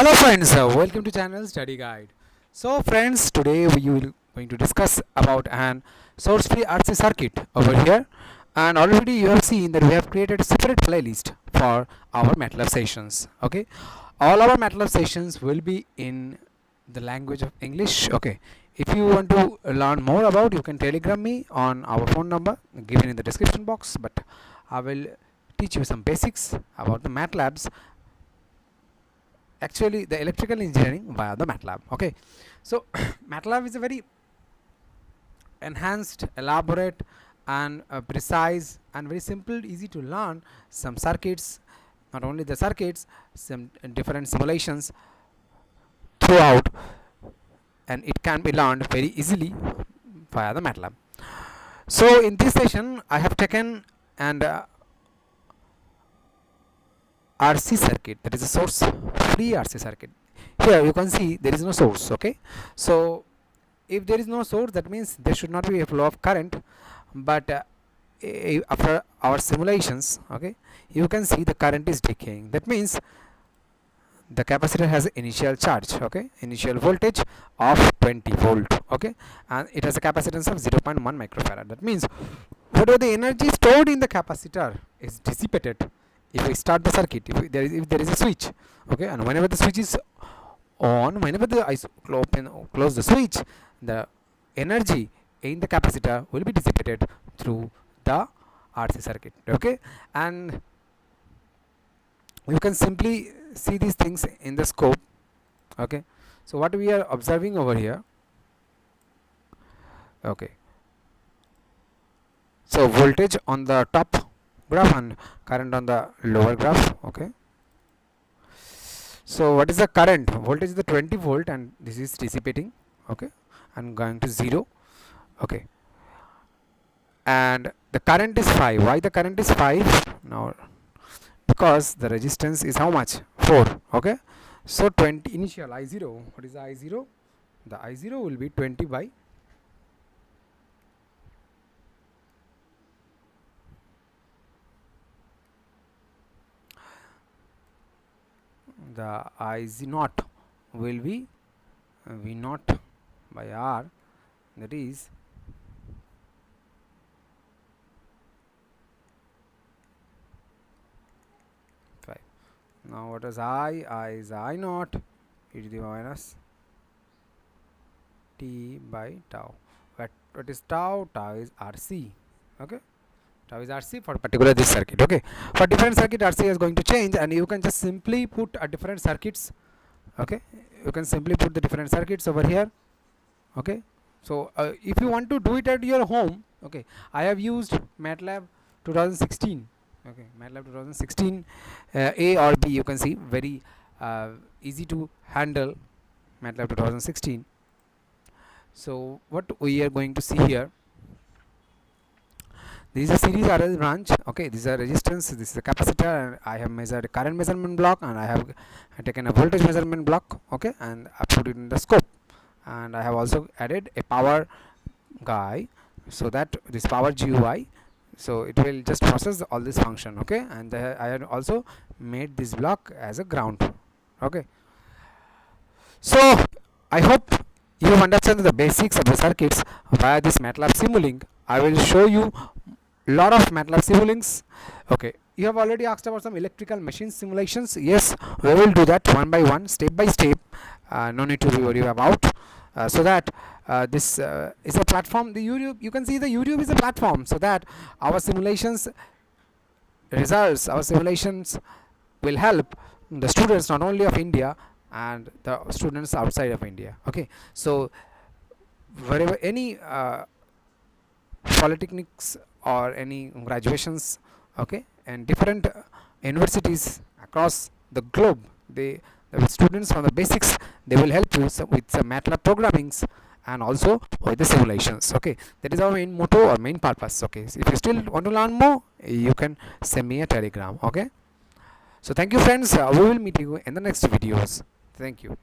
Hello friends, welcome to channel Study Guide. So friends, today we will going to discuss about an source free RC circuit over here, and already you have seen that we have created a separate playlist for our MATLAB sessions. Okay, all our MATLAB sessions will be in the language of English. Okay, if you want to learn more about, you can telegram me on our phone number given in the description box, but I will teach you some basics about the MATLABs, actually the electrical engineering via the MATLAB. Okay, so MATLAB is a very enhanced, elaborate and precise and very simple, easy to learn some circuits, not only the circuits, some different simulations throughout, and it can be learned very easily via the MATLAB. So in this session I have taken and RC circuit, that is a source free RC circuit. Here you can see there is no source. Okay, so if there is no source, that means there should not be a flow of current, but after our simulations, okay, you can see the current is decaying. That means the capacitor has initial charge, okay, initial voltage of 20 volt, okay, and it has a capacitance of 0.1 microfarad. That means whatever the energy stored in the capacitor is dissipated if we start the circuit, if there is a switch, okay, and whenever the switch is on, whenever I close the switch, the energy in the capacitor will be dissipated through the RC circuit. Okay, and you can simply see these things in the scope. Okay, so what we are observing over here, okay, so voltage on the top graph and current on the lower graph. Okay, so what is the current? Voltage is the 20 volt and this is dissipating, okay, and going to 0. Okay, and the current is 5. Why the current is 5? Now because the resistance is how much? 4. Okay, so 20 initial I0. What is the I0? The I0 will be 20 by the I0 will be V0 by R, that is now what is I is I0 e to the minus t by tau. What is tau? Tau is RC. Okay, tau is RC for particular this circuit. Okay, for different circuit RC is going to change, and you can just simply put a different circuits. Okay, you can simply put the different circuits over here. Okay, so if you want to do it at your home, okay, I have used MATLAB 2016. Okay, MATLAB 2016 A or B, you can see very easy to handle MATLAB 2016. So what we are going to see here, this is a series RL branch. Okay, this is a resistance, this is a capacitor, and I have measured a current measurement block, and I have taken a voltage measurement block. Okay, and I put it in the scope, and I have also added a power guy, so that this power GUI, so it will just process all this function. Okay, and I have also made this block as a ground. Okay, so I hope you understand the basics of the circuits via this MATLAB Simulink. I will show you lot of MATLAB Simulings. Okay, you have already asked about some electrical machine simulations. Yes, we will do that one by one, step by step. No need to worry about. So that this is a platform. The YouTube, you can see the YouTube is a platform, so that our simulations results, our simulations will help the students not only of India and the students outside of India. Okay, so wherever any polytechnics or any graduations, okay, and different universities across the globe, the students from the basics, they will help you with some MATLAB programmings and also with the simulations. Okay, that is our main motto or main purpose. Okay, so if you still want to learn more, you can send me a telegram. Okay, so thank you friends, we will meet you in the next videos. Thank you.